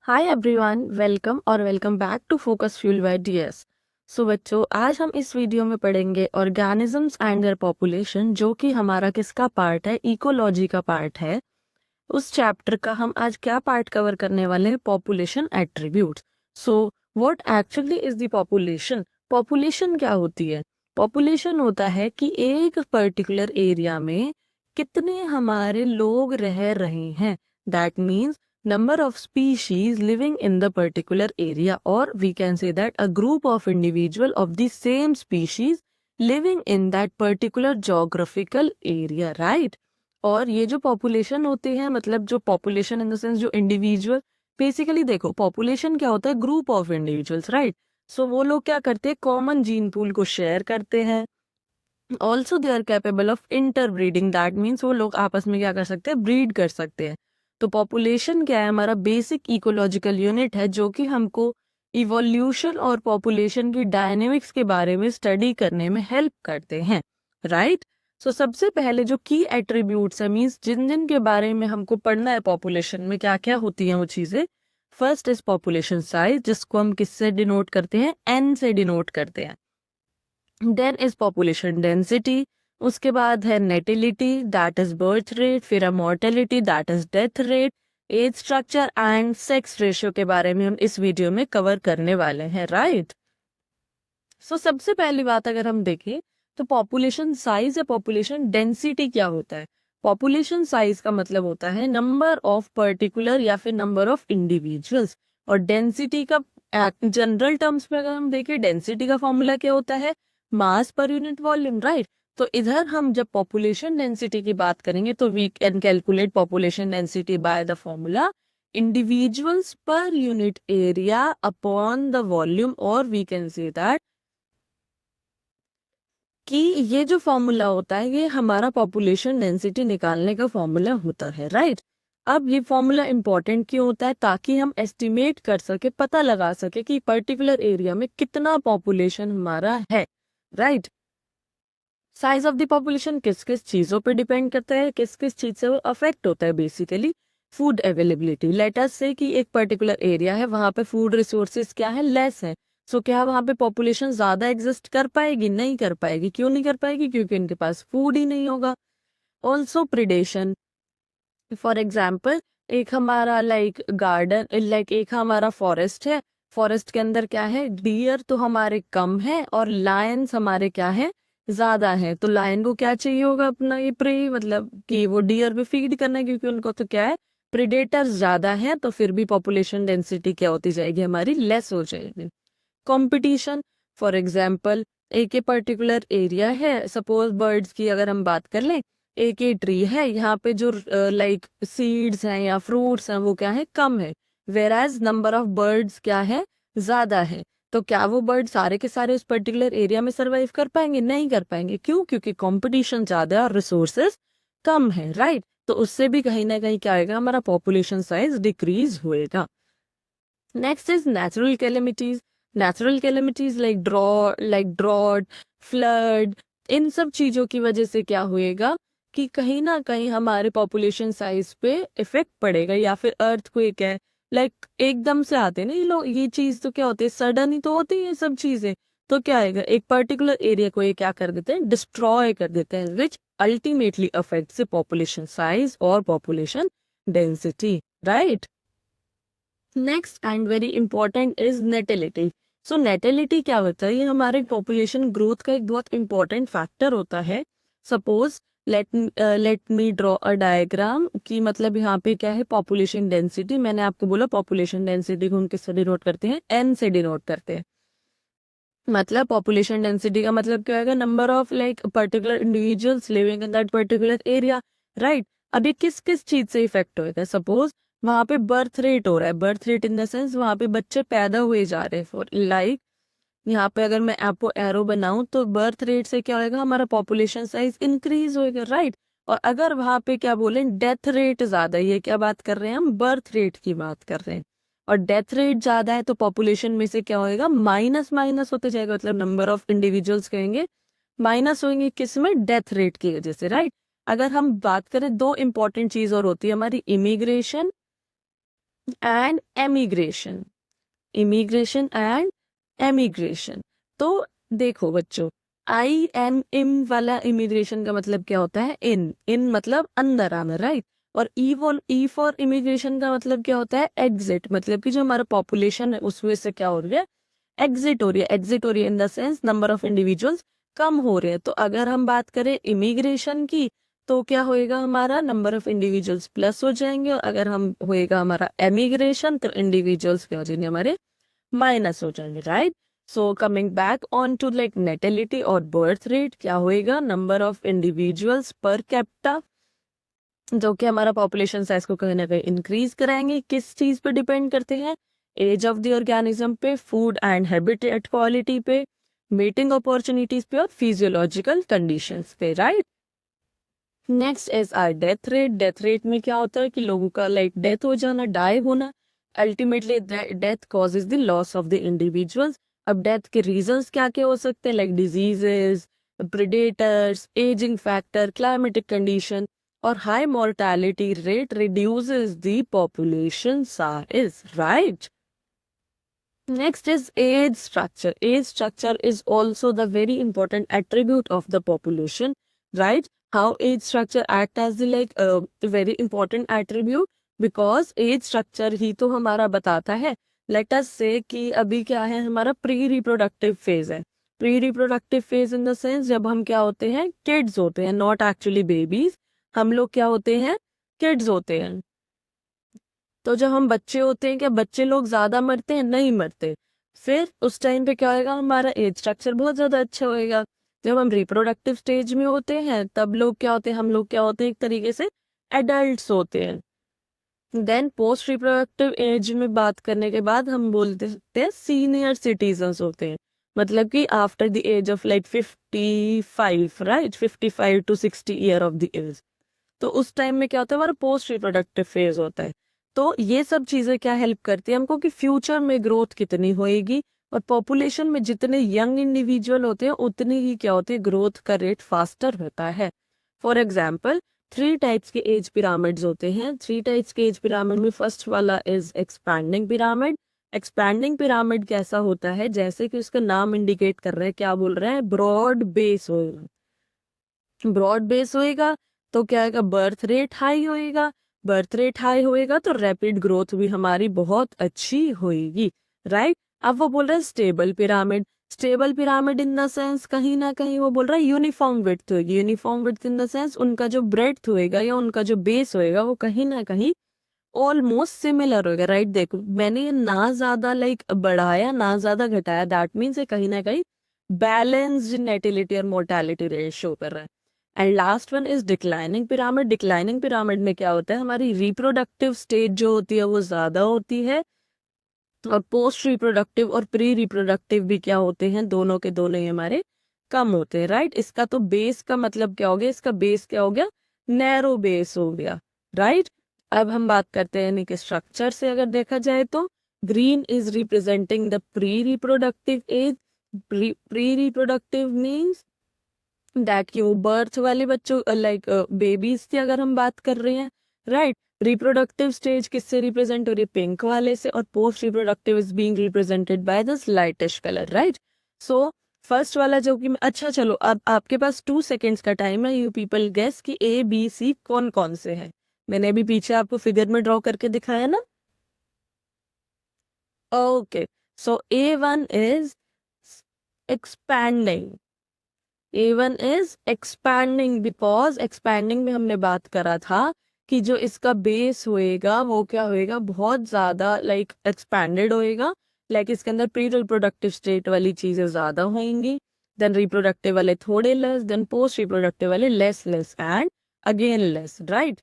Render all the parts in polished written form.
हाय everyone, welcome और welcome back to focus fuel by DS. So बच्चों, आज हम इस वीडियो में पढ़ेंगे ऑर्गेनिजम्स एंड देयर पॉपुलेशन, जो कि हमारा किसका पार्ट है? इकोलॉजी का पार्ट है। उस चैप्टर का हम आज क्या पार्ट कवर करने वाले हैं? Population attributes. So what actually is the population? Population क्या होती है? पॉपुलेशन होता है कि एक पर्टिकुलर एरिया में कितने हमारे लोग रह रहे हैं। That means number of species living in the particular area, or we can say that a group of individual of the same species living in that particular geographical area, right? और ये जो पॉपुलेशन होती है, मतलब जो population in the sense जो individual, basically देखो population क्या होता है? Group of individuals, right? So वो लोग क्या करते हैं? कॉमन जीन पूल को शेयर करते हैं। Also they are capable of interbreeding, that means वो लोग आपस में क्या कर सकते हैं? ब्रीड कर सकते हैं। तो पॉपुलेशन क्या है? हमारा बेसिक इकोलॉजिकल यूनिट है, जो कि हमको इवोल्यूशन और पॉपुलेशन की डायनेमिक्स के बारे में स्टडी करने में हेल्प करते हैं, राइट? सो सबसे पहले जो की एट्रीब्यूट्स है, मीन्स जिन जिन के बारे में हमको पढ़ना है पॉपुलेशन में क्या क्या होती हैं वो चीज़ें। फर्स्ट इज पॉपुलेशन साइज, जिसको हम किससे डिनोट करते हैं? एन से डिनोट करते हैं। देन इज पॉपुलेशन डेंसिटी, उसके बाद है natality, that is birth rate, फिर है mortality, that is death rate, age structure and sex ratio के बारे में हम इस वीडियो में कवर करने वाले हैं, राइट? सो सबसे पहली बात अगर हम देखें तो पॉपुलेशन साइज या पॉपुलेशन डेंसिटी क्या होता है? पॉपुलेशन साइज का मतलब होता है नंबर ऑफ पर्टिकुलर या फिर नंबर ऑफ इंडिविजुअल्स, और डेंसिटी का जनरल टर्म्स में अगर हम देखें, डेंसिटी का फॉर्मूला क्या होता है? मास पर यूनिट वॉल्यूम, राइट? तो इधर हम जब पॉपुलेशन डेंसिटी की बात करेंगे तो we can calculate population density by the formula individuals per unit area upon the volume, और वी कैन से दैट कि ये जो फॉर्मूला होता है ये हमारा पॉपुलेशन डेंसिटी निकालने का फॉर्मूला होता है, राइट? अब ये फॉर्मूला इंपॉर्टेंट क्यों होता है? ताकि हम एस्टिमेट कर सके, पता लगा सके कि पर्टिकुलर एरिया में कितना पॉपुलेशन हमारा है, right? Size of the population किस किस चीजों पे डिपेंड करता है, किस किस चीज से वो अफेक्ट होता है? Basically food availability. Let us से कि एक पर्टिकुलर एरिया है, वहां पे फूड रिसोर्सेज क्या है? लेस है। सो क्या वहां पे पॉपुलेशन ज्यादा एग्जिस्ट कर पाएगी? नहीं कर पाएगी। क्यों नहीं कर पाएगी? क्योंकि इनके पास फूड ही नहीं होगा। ऑल्सो प्रिडेशन, फॉर एग्जाम्पल एक हमारा लाइक गार्डन, लाइक एक हमारा फॉरेस्ट है, फॉरेस्ट के अंदर क्या है? डियर तो हमारे कम है और लायंस हमारे क्या है? ज्यादा है। तो लायन को क्या चाहिए होगा? अपना ये प्रे, मतलब कि वो डियर पे फीड करना है, क्योंकि उनको तो क्या है? प्रिडेटर्स ज्यादा है। तो फिर भी पॉपुलेशन डेंसिटी क्या होती जाएगी? हमारी लेस हो जाएगी। कंपटीशन, फॉर एग्जाम्पल एक पर्टिकुलर एरिया है, सपोज बर्ड्स की अगर हम बात कर लें, एक ही ट्री है, यहाँ पे जो लाइक सीड्स हैं या फ्रूट्स हैं वो क्या है? कम है। Whereas number of birds क्या है? ज्यादा है। तो क्या वो बर्ड सारे के सारे उस पर्टिकुलर एरिया में सरवाइव कर पाएंगे? नहीं कर पाएंगे। क्यों? क्योंकि कंपटीशन ज्यादा है और रिसोर्सेस कम है, राइट? तो उससे भी कहीं ना कहीं क्या आएगा? हमारा पॉपुलेशन साइज डिक्रीज होएगा। Next is natural calamities. Natural calamities like drought, flood, इन सब चीजों की वजह से क्या होएगा कि कहीं ना कहीं हमारे पॉपुलेशन साइज पे इफेक्ट पड़ेगा। या फिर अर्थक्वेक है, लाइक एकदम से आते हैं ना ये लोग, ये चीज तो क्या होती है? सडन ही तो होती है ये सब चीजें। तो क्या आएगा? एक पर्टिकुलर एरिया को ये क्या कर देते हैं? डिस्ट्रॉय कर देते हैं, which ultimately affects the population size और population density, right? Next and very important is natality. So natality क्या होता है? ये हमारे पॉपुलेशन ग्रोथ का एक बहुत इंपॉर्टेंट फैक्टर होता है। Suppose let me draw a diagram की, मतलब यहाँ पे क्या है? Population density. मैंने आपको बोला पॉपुलेशन डेंसिटी को हम किससे डिनोट करते हैं? एन से डिनोट करते हैं। मतलब पॉपुलेशन डेंसिटी का मतलब क्या होगा? Number of like particular individuals living in that particular area, right? अब ये किस किस चीज से इफेक्ट होएगा? सपोज वहां पे बर्थ रेट हो रहा है, birth rate in the sense वहां पे बच्चे पैदा हुए जा रहे हैं। फॉर लाइक यहाँ पे अगर मैं आपको एरो बनाऊं तो बर्थ रेट से क्या होएगा? हमारा पॉपुलेशन साइज इंक्रीज होएगा, राइट? और अगर वहां पे क्या बोले? डेथ रेट ज्यादा, ये क्या बात कर रहे हैं हम? बर्थ रेट की बात कर रहे हैं। और डेथ रेट ज्यादा है तो पॉपुलेशन में से क्या होएगा? माइनस माइनस होते जाएगा, मतलब नंबर ऑफ इंडिविजुअल्स कहेंगे माइनस होंगे, किस में? डेथ रेट की वजह से, राइट? अगर हम बात करें, दो इंपॉर्टेंट चीज और होती है हमारी, immigration and emigration, immigration and emigration. तो देखो बच्चों, INM वाला इमिग्रेशन का मतलब क्या होता है? इन मतलब अंदर आना, राइट। और ई फॉर इमिग्रेशन का मतलब क्या होता है? एग्जिट, मतलब कि जो हमारा पॉपुलेशन है उसमें से क्या हो रही है? एग्जिट हो रही है। एग्जिट हो रही है in the sense number of individuals कम हो रहे हैं। तो अगर हम बात करें इमिग्रेशन की, तो क्या होएगा? हमारा नंबर ऑफ इंडिविजुअल्स प्लस हो जाएंगे, और अगर हम होएगा हमारा एमिग्रेशन, तो इंडिविजुअल्स क्या हो जाएंगे? हमारे माइनस हो जाएंगे, right. So coming back on to like natality और बर्थ रेट, क्या होएगा? Number of individuals per capita, जो कि हमारा पॉपुलेशन साइज को कहीं ना कहीं इंक्रीज कराएंगे। किस चीज पे डिपेंड करते हैं? एज ऑफ द ऑर्गेनिज्म पे, फूड एंड हैबिटेट क्वालिटी पे, मीटिंग अपॉर्चुनिटीज पे, और फिजियोलॉजिकल कंडीशंस पे, right. Next is our death rate. Death rate में क्या होता है कि लोगों का लाइक डेथ हो जाना, डाई होना। Ultimately death causes the loss of the individuals. अब डेथ के रीजंस क्या क्या हो सकते हैं? Like diseases, predators, ageing factor, climatic condition, और high mortality rate reduces the population size, right? Next is age structure. Age structure is also the very important attribute of the population, right? How age structure act as the like very important attribute, because age structure ही तो हमारा बताता है। Let us say कि अभी क्या है? हमारा pre reproductive phase है। Pre reproductive phase in the sense जब हम क्या होते हैं? किड्स होते हैं, नॉट एक्चुअली बेबीज। हम लोग क्या होते हैं? किड्स होते हैं। तो जब हम बच्चे होते हैं, क्या बच्चे लोग ज्यादा मरते हैं? नहीं मरते। फिर उस टाइम पे क्या होएगा? हमारा एज स्ट्रक्चर बहुत ज्यादा अच्छा होएगा। जब हम रिप्रोडक्टिव स्टेज में होते हैं, तब लोग क्या होते हैं? हम लोग क्या होते हैं? एक तरीके से एडल्ट्स होते हैं। देन पोस्ट रिप्रोडक्टिव एज में बात करने के बाद हम बोलते हैं सीनियर सिटीजन्स होते हैं। मतलब कि after the age of like 55, right, 55 to 60 year of the age. तो उस टाइम में क्या होता है? हमारा पोस्ट रिप्रोडक्टिव फेज होता है। तो ये सब चीजें क्या हेल्प करती है हमको कि फ्यूचर में ग्रोथ कितनी होएगी, और पॉपुलेशन में जितने यंग इंडिविजुअल होते हैं उतनी ही क्या होती है? ग्रोथ का रेट फास्टर होता है। फॉर एग्जाम्पल, 3 टाइप्स के एज पिरामिड्स होते हैं। 3 टाइप्स के एज पिरामिड में फर्स्ट वाला is expanding pyramid. Expanding pyramid कैसा होता है? जैसे कि उसका नाम इंडिकेट कर रहा है, क्या बोल रहे हैं? ब्रॉड बेस होएगा। ब्रॉड बेस होएगा तो क्या होगा? बर्थ रेट हाई होएगा। बर्थ रेट हाई होएगा तो रैपिड ग्रोथ भी हमारी बहुत अच्छी होएगी, राइट। अब वो बोल रहे हैं stable pyramid. Stable pyramid in the sense कहीं ना कहीं वो बोल रहा है यूनिफॉर्म विड्थ होगी। Uniform width in the sense उनका जो ब्रेड्थ होएगा या उनका जो बेस होएगा वो कहीं ना कहीं ऑलमोस्ट सिमिलर होगा, राइट। देखो, मैंने ये ना ज्यादा लाइक बढ़ाया ना ज्यादा घटाया, दैट मीन्स ये कहीं ना कहीं बैलेंस्ड नेटिलिटी और मोर्टेलिटी रेशियो कर रहा है। And last one is declining pyramid. Declining pyramid में क्या होता है? हमारी रिप्रोडक्टिव स्टेज जो होती है वो ज्यादा होती है, और पोस्ट रिप्रोडक्टिव और प्री रिप्रोडक्टिव भी क्या होते हैं? दोनों के दोनों ही हमारे कम होते हैं, राइट। इसका तो बेस का मतलब क्या हो गया? इसका बेस क्या हो गया? नैरो बेस हो गया, राइट। अब हम बात करते हैं यानी कि स्ट्रक्चर से अगर देखा जाए तो green is representing the pre reproductive age. Pre reproductive means that कि वो बर्थ वाले बच्चों लाइक बेबीज की अगर हम बात कर रहे हैं, राइट। रिप्रोडक्टिव स्टेज किससे रिप्रेजेंट हो रही है? पिंक वाले से। और post reproductive is being represented by this lightish colour, right. So first वाला जो कि अच्छा चलो, अब आपके पास 2 सेकेंड्स का टाइम है। यू पीपल गेस कि ABC कौन कौन से हैं। मैंने अभी पीछे आपको फिगर में ड्रॉ करके दिखाया ना। Okay, so A1 is expanding. A1 is expanding because expanding में हमने बात करा था कि जो इसका बेस होएगा वो क्या होएगा? बहुत ज्यादा लाइक एक्सपैंडेड होएगा। लाइक इसके अंदर प्री रिप्रोडक्टिव स्टेट वाली चीजें ज्यादा होंगी, देन रिप्रोडक्टिव वाले थोड़े लेस, देन पोस्ट रिप्रोडक्टिव वाले less less and again less, right.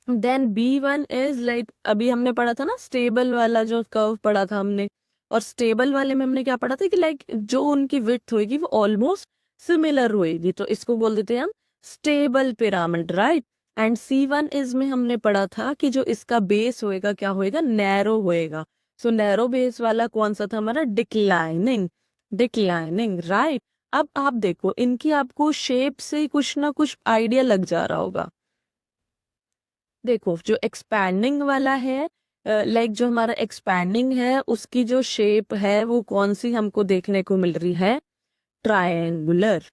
Then B1 is like अभी हमने पढ़ा था ना स्टेबल वाला जो कर्व पढ़ा था हमने, और स्टेबल वाले में हमने क्या पढ़ा था कि लाइक जो उनकी विड्थ होगी वो ऑलमोस्ट सिमिलर होएगी, तो इसको बोल देते हैं हम stable pyramid, right. And C1 is में हमने पढ़ा था कि जो इसका बेस होएगा क्या होएगा? नैरो होएगा। सो नैरो बेस वाला कौन सा था हमारा? डिक्लाइनिंग। Declining, right. अब आप देखो इनकी आपको शेप से कुछ ना कुछ आइडिया लग जा रहा होगा। देखो जो एक्सपैंडिंग वाला है लाइक जो हमारा एक्सपैंडिंग है उसकी जो शेप है वो कौन सी हमको देखने को मिल रही है, triangular,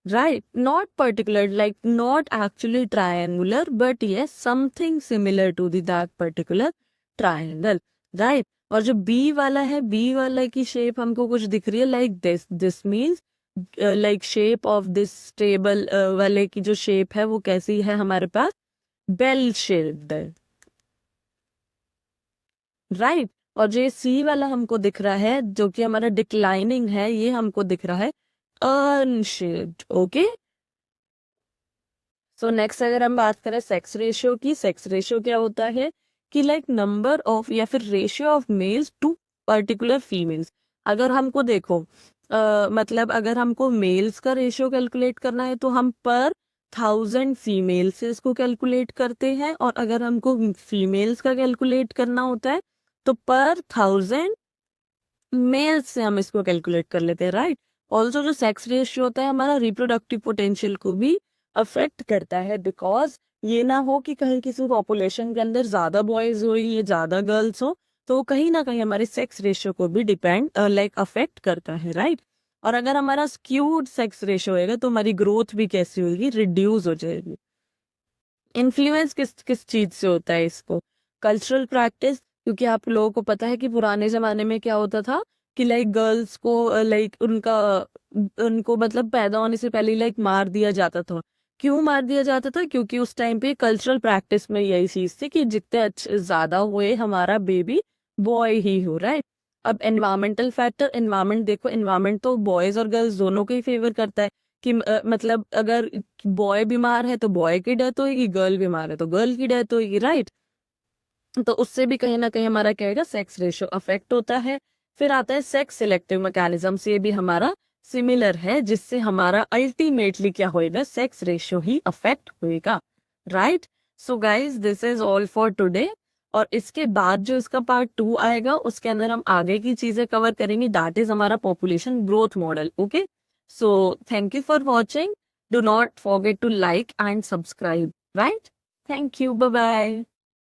right, not particular, like not actually triangular but yes something similar to that particular triangle, right. और जो बी वाला है, बी वाला की शेप हमको कुछ दिख रही है like this means like shape of this table वाले की जो शेप है वो कैसी है हमारे पास, बेल शेप्ड, राइट। और जो सी वाला हमको दिख रहा है जो कि हमारा डिक्लाइनिंग है, ये हमको दिख रहा है अनशेप्ड, ओके। सो नेक्स्ट अगर हम बात करें सेक्स रेशियो की, सेक्स रेशियो क्या होता है कि लाइक नंबर ऑफ या फिर ratio of males to particular females. अगर हमको देखो मतलब अगर हमको मेल्स का रेशियो कैलकुलेट करना है तो हम पर 1000 फीमेल से इसको कैलकुलेट करते हैं, और अगर हमको फीमेल्स का कैलकुलेट करना होता है तो पर 1000 मेल्स से हम इसको कैलकुलेट कर लेते हैं, राइट। ऑल्सो जो सेक्स रेशियो होता है हमारा रिप्रोडक्टिव पोटेंशियल को भी अफेक्ट करता है, बिकॉज ये ना हो कि कहीं किसी पॉपुलेशन के अंदर ज्यादा बॉयज हो या ज्यादा गर्ल्स हो, तो कहीं ना कहीं हमारे सेक्स रेशियो को भी डिपेंड लाइक अफेक्ट करता है, राइट। और अगर हमारा स्क्यूड सेक्स रेशियो होएगा तो हमारी ग्रोथ भी कैसी होगी, रिड्यूस हो जाएगी। इन्फ्लुएंस किस किस चीज से होता है इसको, कल्चरल प्रैक्टिस, क्योंकि आप लोगों को पता है कि पुराने जमाने में क्या होता था कि लाइक गर्ल्स को लाइक उनको मतलब पैदा होने से पहले लाइक मार दिया जाता था। क्यों मार दिया जाता था, क्योंकि उस टाइम पे कल्चरल प्रैक्टिस में यही चीज थी कि जितने अच्छे ज्यादा हुए हमारा बेबी बॉय ही हो, राइट। अब एनवायरमेंटल फैक्टर, एनवायरमेंट देखो, एनवायरमेंट तो बॉयज और गर्ल्स दोनों को ही फेवर करता है कि मतलब अगर बॉय बीमार है तो बॉय की डेथ होगी, गर्ल बीमार है तो गर्ल की डेथ होगी, राइट। तो उससे भी कहीं ना कहीं हमारा क्या होगा, सेक्स रेशियो अफेक्ट होता है। फिर आता है सेक्स सिलेक्टिव मैकेनिज्म, से भी हमारा सिमिलर है, जिससे हमारा अल्टीमेटली क्या होएगा, सेक्स रेशियो ही अफेक्ट होएगा, right. So guys this is all for today. और इसके बाद जो इसका पार्ट 2 आएगा उसके अंदर हम आगे की चीजें कवर करेंगे, दैट इज हमारा population growth model, okay. So, thank you for watching. Do not forget to like and subscribe, right? Thank you. Bye bye.